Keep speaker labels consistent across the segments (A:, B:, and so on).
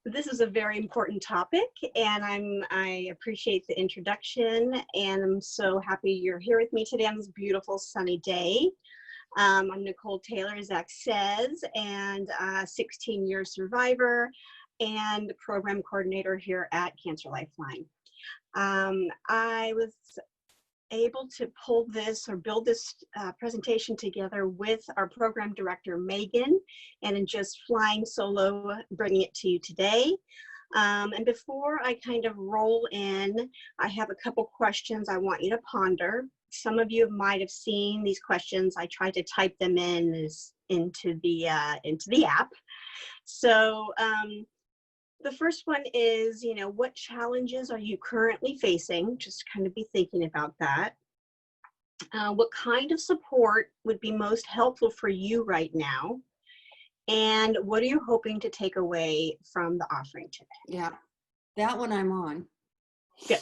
A: This is a very important topic, and I appreciate the introduction, and I'm so happy you're here with me today on this beautiful sunny day. I'm Nicole Taylor, as Zach says, and a 16-year survivor and program coordinator here at Cancer Lifeline. I was able to pull this or build this presentation together with our program director, Megan, and in just flying solo, bringing it to you today. And before I kind of roll in, I have a couple questions I want you to ponder. Some of you might have seen these questions. I tried to type them into the app. So the first one is, what challenges are you currently facing? Just kind of be thinking about that. What kind of support would be most helpful for you right now? And what are you hoping to take away from the offering today?
B: Yeah, that one I'm on.
A: Good.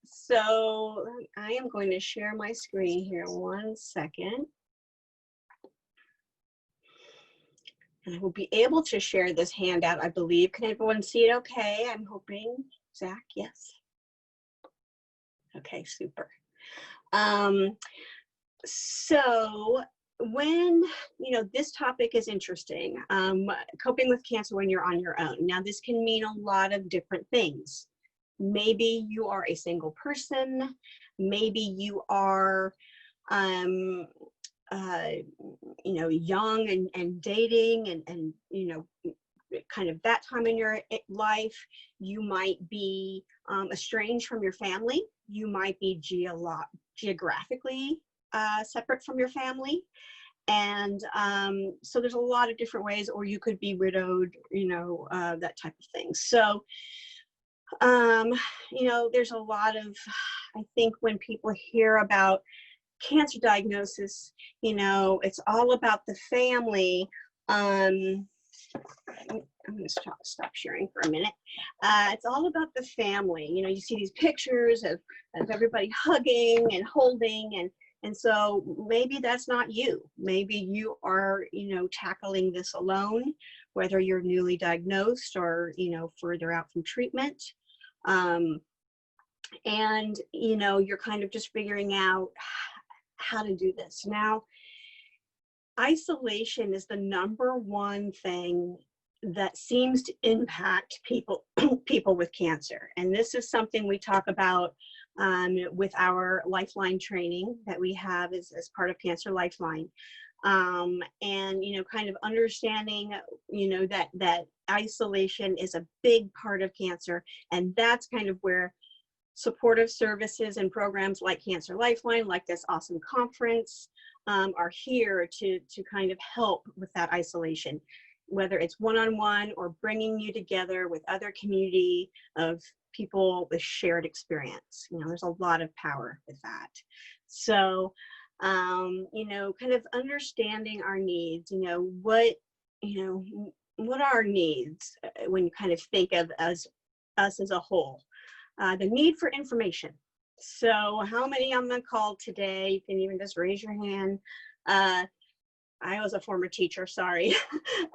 A: So I am going to share my screen here 1 second. And I will be able to share this handout, I believe. Can everyone see it okay? I'm hoping. Zach, yes. Okay, super. So when, this topic is interesting, coping with cancer when you're on your own. Now, this can mean a lot of different things. Maybe you are a single person. Maybe you are, young and dating and kind of that time in your life. You might be estranged from your family. You might be geographically separate from your family. And so there's a lot of different ways, or you could be widowed, that type of thing. So, there's a lot of, I think when people hear about cancer diagnosis, it's all about the family. I'm going to stop sharing for a minute. It's all about the family. You see these pictures of everybody hugging and holding, and so maybe that's not you. Maybe you are, tackling this alone, whether you're newly diagnosed or, further out from treatment. And, you're kind of just figuring out how to do this. Now, isolation is the #1 thing that seems to impact people with cancer. And this is something we talk about with our Lifeline training that we have as part of Cancer Lifeline. And, kind of understanding, that isolation is a big part of cancer. And that's kind of where supportive services and programs like Cancer Lifeline, like this awesome conference, are here to kind of help with that isolation, whether it's one-on-one or bringing you together with other community of people with shared experience. There's a lot of power with that. So, kind of understanding our needs, what are our needs when you kind of think of us as a whole? The need for information. So how many on the call today, you can even just raise your hand. I was a former teacher, sorry.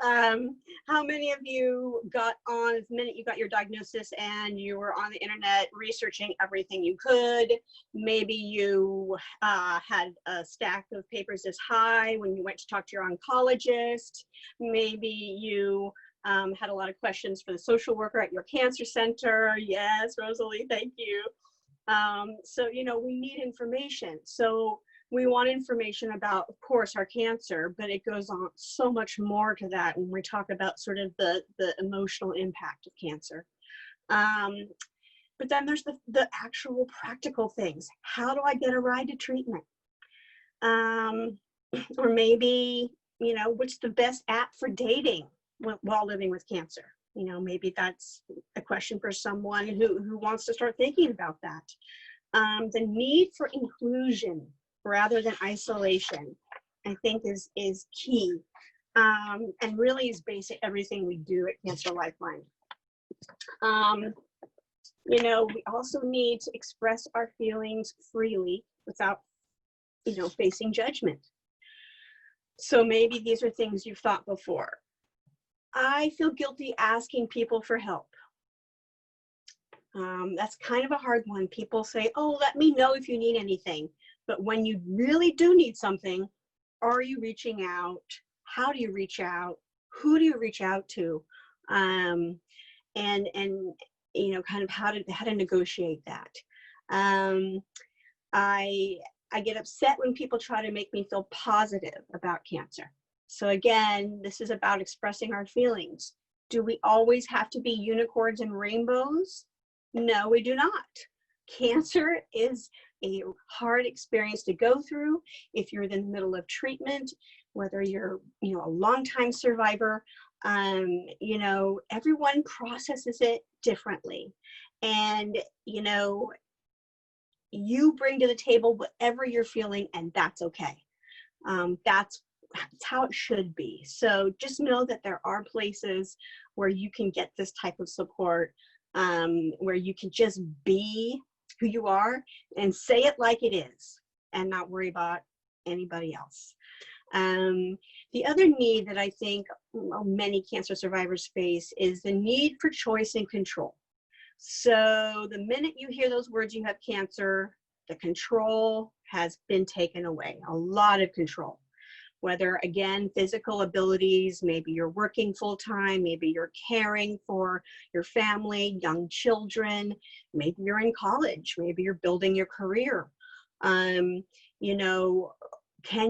A: How many of you got on the minute you got your diagnosis and you were on the internet researching everything you could? Maybe you had a stack of papers this high when you went to talk to your oncologist. Maybe you had a lot of questions for the social worker at your cancer center. Yes, Rosalie, thank you. So, we need information. So we want information about, of course, our cancer, but it goes on so much more to that when we talk about sort of the emotional impact of cancer. But then there's the actual practical things. How do I get a ride to treatment? Or maybe, what's the best app for dating while living with cancer? Maybe that's a question for someone who wants to start thinking about that. The need for inclusion rather than isolation, I think is key, and really is basic everything we do at Cancer Lifeline. We also need to express our feelings freely without, facing judgment. So maybe these are things you've thought before. I feel guilty asking people for help. That's kind of a hard one. People say, oh, let me know if you need anything. But when you really do need something, are you reaching out? How do you reach out? Who do you reach out to? And kind of how to negotiate that. Um, I get upset when people try to make me feel positive about cancer. So again, this is about expressing our feelings. Do we always have to be unicorns and rainbows? No, we do not. Cancer is a hard experience to go through. If you're in the middle of treatment, whether you're, a longtime survivor, everyone processes it differently. And, you bring to the table whatever you're feeling, and that's okay. That's how it should be. So just know that there are places where you can get this type of support, where you can just be who you are and say it like it is and not worry about anybody else. The other need that I think many cancer survivors face is the need for choice and control. So the minute you hear those words, you have cancer, the control has been taken away, a lot of control. Whether, again, physical abilities, maybe you're working full-time, maybe you're caring for your family, young children, maybe you're in college, maybe you're building your career. Can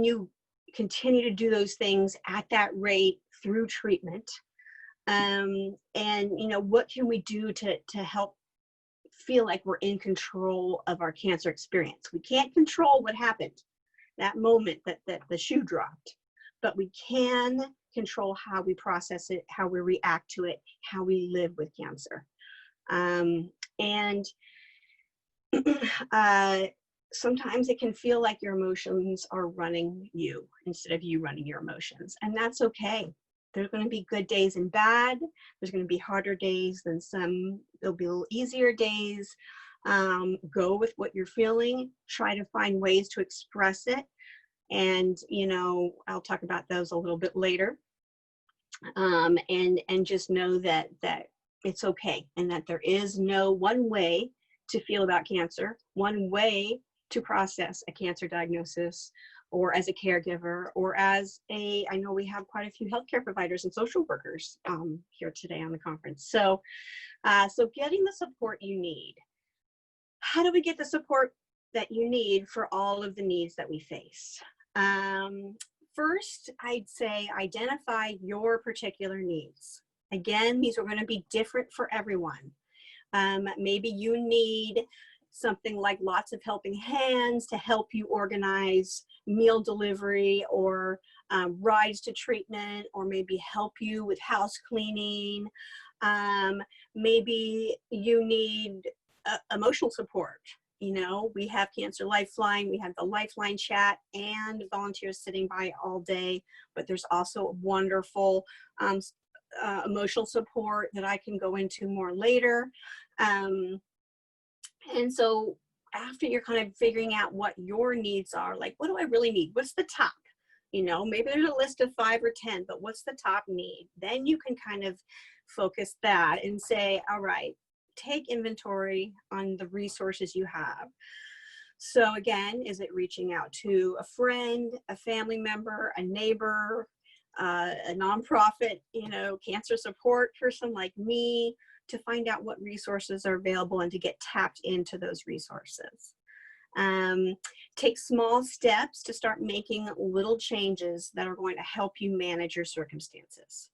A: you continue to do those things at that rate through treatment? What can we do to help feel like we're in control of our cancer experience? We can't control what happened, that moment that the shoe dropped, but we can control how we process it, how we react to it, how we live with cancer. Sometimes it can feel like your emotions are running you instead of you running your emotions, and that's okay. There's going to be good days and bad. There's going to be harder days than some. There'll be a little easier days. Go with what you're feeling. Try to find ways to express it. And, I'll talk about those a little bit later. And just know that it's okay, and that there is no one way to feel about cancer, one way to process a cancer diagnosis, or as a caregiver, or as I know we have quite a few healthcare providers and social workers here today on the conference. So getting the support you need. How do we get the support that you need for all of the needs that we face? First, I'd say identify your particular needs. Again, these are going to be different for everyone. Maybe you need something like lots of helping hands to help you organize meal delivery or rides to treatment, or maybe help you with house cleaning. Maybe you need emotional support. We have Cancer Lifeline, we have the Lifeline chat and volunteers sitting by all day, but there's also wonderful emotional support that I can go into more later. And so after you're kind of figuring out what your needs are, like, what do I really need? What's the top? Maybe there's a list of 5 or 10, but what's the top need? Then you can kind of focus that and say, all right, take inventory on the resources you have. So again, is it reaching out to a friend, a family member, a neighbor, a nonprofit, cancer support person like me, to find out what resources are available and to get tapped into those resources. Take small steps to start making little changes that are going to help you manage your circumstances.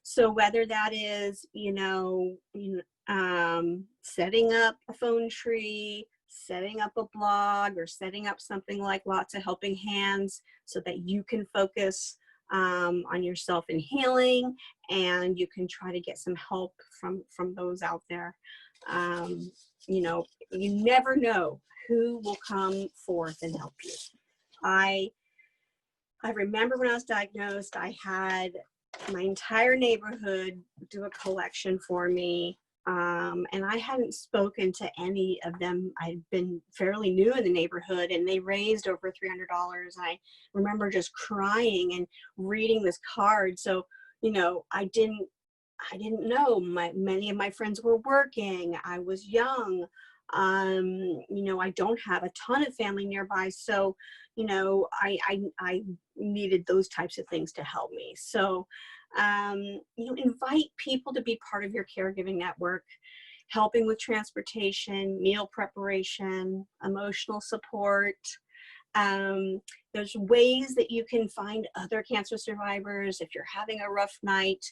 A: So whether that is, setting up a phone tree, setting up a blog, or setting up something like Lots of Helping Hands so that you can focus on yourself and healing, and you can try to get some help from those out there. You never know who will come forth and help you. I remember when I was diagnosed, I had my entire neighborhood do a collection for me. And I hadn't spoken to any of them. I'd been fairly new in the neighborhood, and they raised over $300. I remember just crying and reading this card. So, I didn't know. Many of my friends were working. I was young. I don't have a ton of family nearby. So, I needed those types of things to help me. So, invite people to be part of your caregiving network, helping with transportation, meal preparation, emotional support. Um, there's ways that you can find other cancer survivors. If you're having a rough night,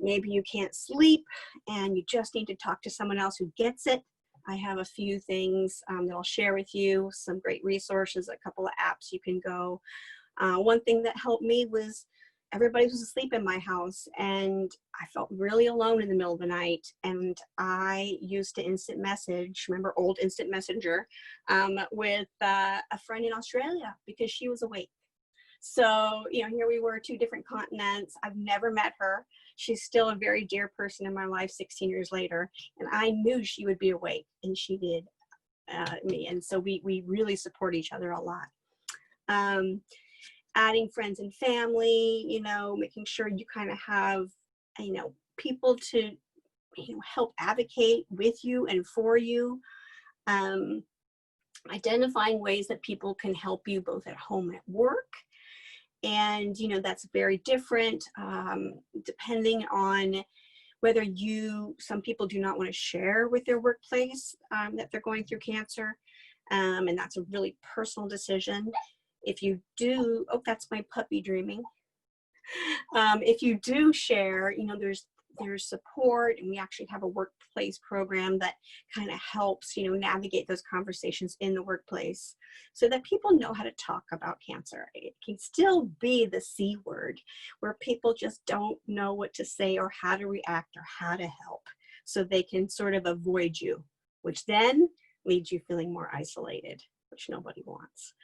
A: maybe you can't sleep and you just need to talk to someone else who gets it. I have a few things that I'll share with you, some great resources, a couple of apps you can go. One thing that helped me was everybody was asleep in my house and I felt really alone in the middle of the night. And I used to instant message, remember old instant messenger, with a friend in Australia because she was awake. So, here we were, two different continents. I've never met her. She's still a very dear person in my life 16 years later. And I knew she would be awake, and she did me. And so we really support each other a lot. Adding friends and family, making sure you kind of have, people to, help advocate with you and for you. Identifying ways that people can help you both at home and at work. And, that's very different depending on whether some people do not want to share with their workplace that they're going through cancer. And that's a really personal decision. If you do, oh, that's my puppy dreaming. If you do share, there's support, and we actually have a workplace program that kind of helps, navigate those conversations in the workplace so that people know how to talk about cancer. It can still be the C word where people just don't know what to say or how to react or how to help. So they can sort of avoid you, which then leaves you feeling more isolated, which nobody wants.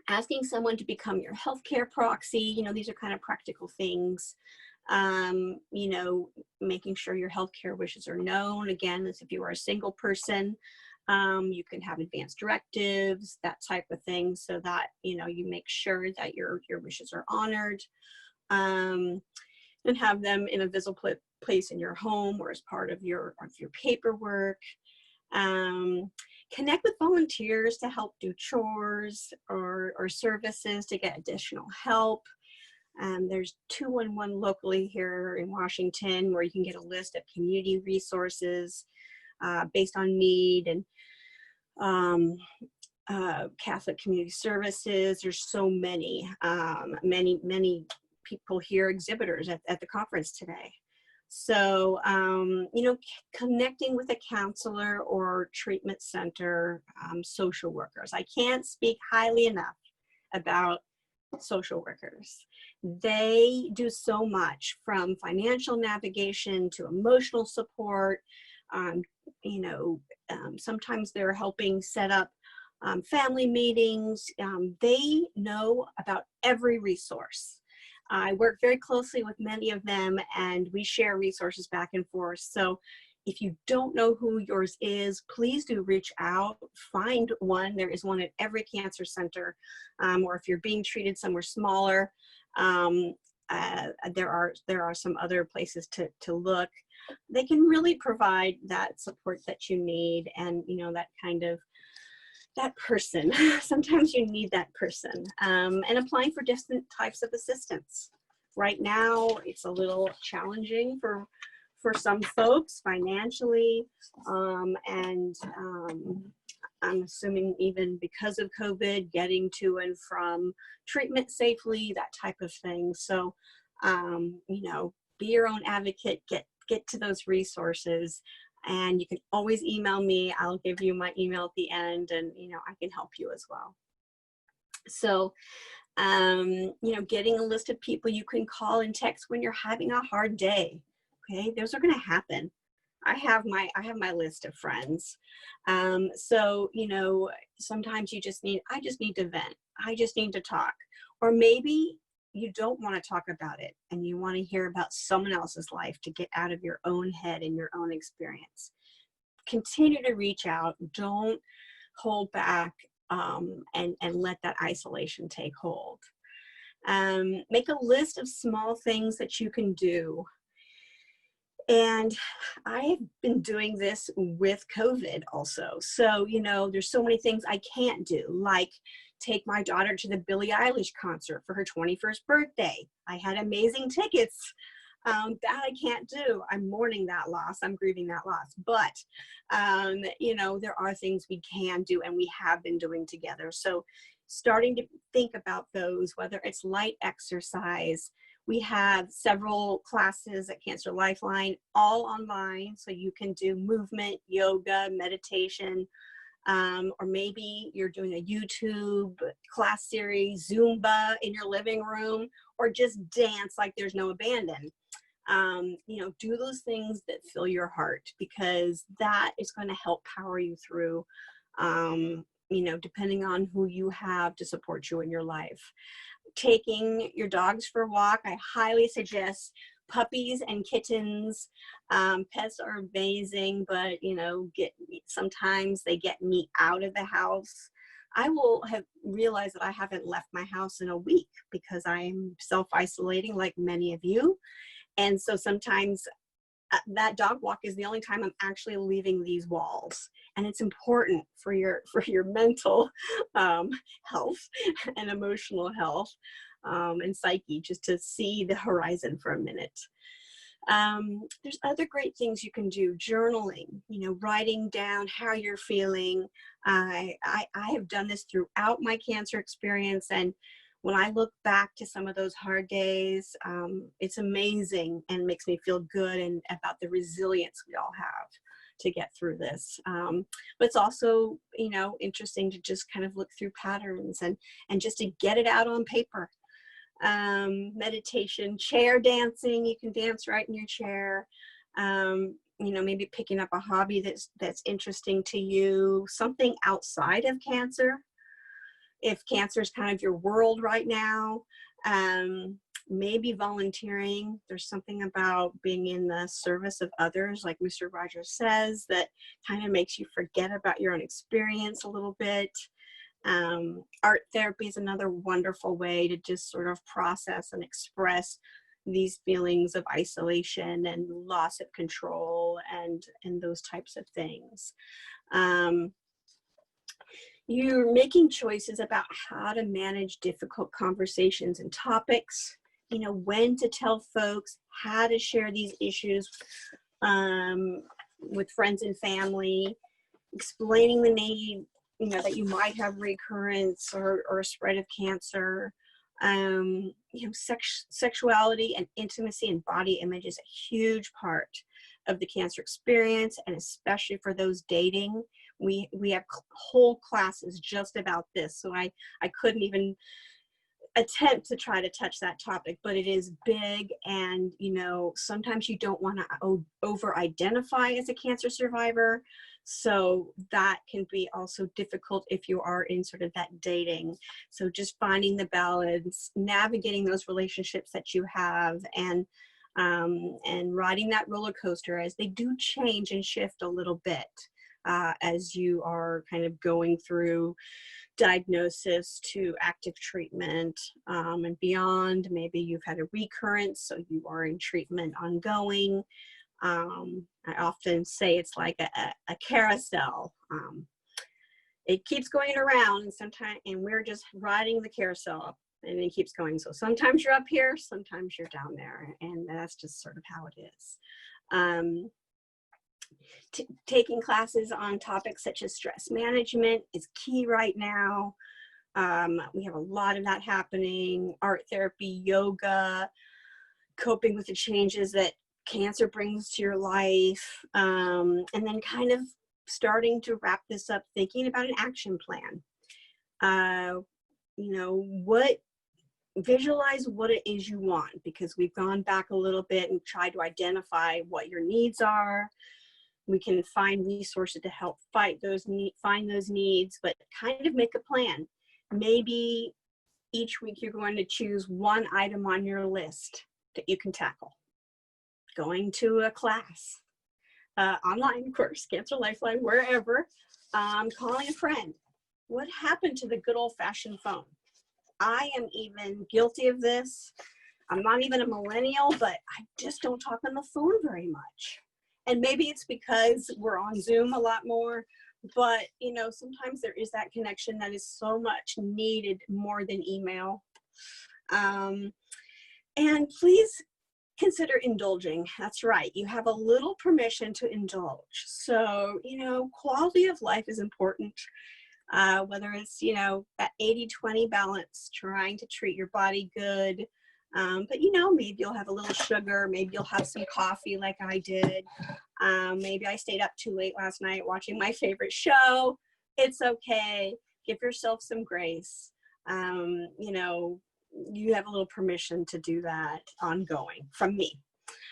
A: Asking someone to become your healthcare proxy, these are kind of practical things. Making sure your healthcare wishes are known. Again, as if you are a single person, you can have advance directives, that type of thing, so that, you make sure that your wishes are honored, and have them in a visible place in your home or as part of your paperwork. Connect with volunteers to help do chores or services to get additional help. There's 211 locally here in Washington where you can get a list of community resources based on need, and Catholic Community Services. There's so many people here, exhibitors at the conference today. So, connecting with a counselor or treatment center, social workers. I can't speak highly enough about social workers. They do so much, from financial navigation to emotional support. Sometimes they're helping set up family meetings. They know about every resource. I work very closely with many of them, and we share resources back and forth. So if you don't know who yours is, please do reach out, find one. There is one at every cancer center, or if you're being treated somewhere smaller, there are some other places to look. They can really provide that support that you need, and that kind of that person. Sometimes you need that person. And applying for different types of assistance. Right now, it's a little challenging for some folks financially, and I'm assuming even because of COVID, getting to and from treatment safely, that type of thing. So, be your own advocate, get to those resources. And you can always email me. I'll give you my email at the end, and I can help you as well. So, getting a list of people you can call and text when you're having a hard day. Okay, those are going to happen. I have my list of friends. So, sometimes I just need to vent. I just need to talk. Or maybe you don't want to talk about it and you want to hear about someone else's life to get out of your own head and your own experience. Continue to reach out. Don't hold back, and let that isolation take hold. Make a list of small things that you can do. And I've been doing this with COVID also. So, there's so many things I can't do, like take my daughter to the Billie Eilish concert for her 21st birthday. I had amazing tickets. That I can't do. I'm mourning that loss. I'm grieving that loss. But, there are things we can do and we have been doing together. So starting to think about those, whether it's light exercise. We have several classes at Cancer Lifeline, all online. So you can do movement, yoga, meditation, or maybe you're doing a YouTube class series, Zumba in your living room, or just dance like there's no abandon. Do those things that fill your heart, because that is going to help power you through, depending on who you have to support you in your life. Taking your dogs for a walk, I highly suggest. Puppies and kittens, pets are amazing, but sometimes they get me out of the house. I will have realized that I haven't left my house in a week because I'm self-isolating like many of you. And so sometimes that dog walk is the only time I'm actually leaving these walls. And it's important for your mental health and emotional health and psyche, just to see the horizon for a minute. There's other great things you can do. Journaling, writing down how you're feeling. I have done this throughout my cancer experience, and when I look back to some of those hard days, it's amazing and makes me feel good and about the resilience we all have to get through this. But it's also, interesting to just kind of look through patterns and just to get it out on paper. Meditation, chair dancing, you can dance right in your chair. Maybe picking up a hobby that's interesting to you, something outside of cancer. If cancer is kind of your world right now, maybe volunteering. There's something about being in the service of others, like Mr. Rogers says, that kind of makes you forget about your own experience a little bit. Art therapy is another wonderful way to just sort of process and express these feelings of isolation and loss of control and those types of things. You're making choices about how to manage difficult conversations and topics, when to tell folks, how to share these issues with friends and family, explaining the need, that you might have recurrence or a spread of cancer. Sexuality and intimacy and body image is a huge part of the cancer experience, and especially for those dating. We have whole classes just about this, so I couldn't even attempt to try to touch that topic, but it is big. And sometimes you don't want to over identify as a cancer survivor, so that can be also difficult if you are in sort of that dating. So just finding the balance, navigating those relationships that you have, and riding that roller coaster as they do change and shift a little bit as you are kind of going through diagnosis to active treatment and beyond. Maybe you've had a recurrence, so you are in treatment ongoing. I often say it's like a carousel. It keeps going around, and we're just riding the carousel up, and it keeps going. So sometimes you're up here, sometimes you're down there, and that's just sort of how it is. Taking classes on topics such as stress management is key right now. We have a lot of that happening. Art therapy, yoga, coping with the changes that cancer brings to your life, and then kind of starting to wrap this up, thinking about an action plan. Visualize what it is you want, because we've gone back a little bit and tried to identify what your needs are. We can find resources to help find those needs, but kind of make a plan. Maybe each week you're going to choose one item on your list that you can tackle. Going to a class, online, of course, Cancer Lifeline, wherever, calling a friend. What happened to the good old-fashioned phone? I am even guilty of this. I'm not even a millennial, but I just don't talk on the phone very much. And maybe it's because we're on Zoom a lot more, but sometimes there is that connection that is so much needed more than email. And please consider indulging. That's right. You have a little permission to indulge. So, quality of life is important. Whether it's, that 80-20 balance, trying to treat your body good. But, maybe you'll have a little sugar. Maybe you'll have some coffee like I did. Maybe I stayed up too late last night watching my favorite show. It's okay. Give yourself some grace. You have a little permission to do that ongoing from me.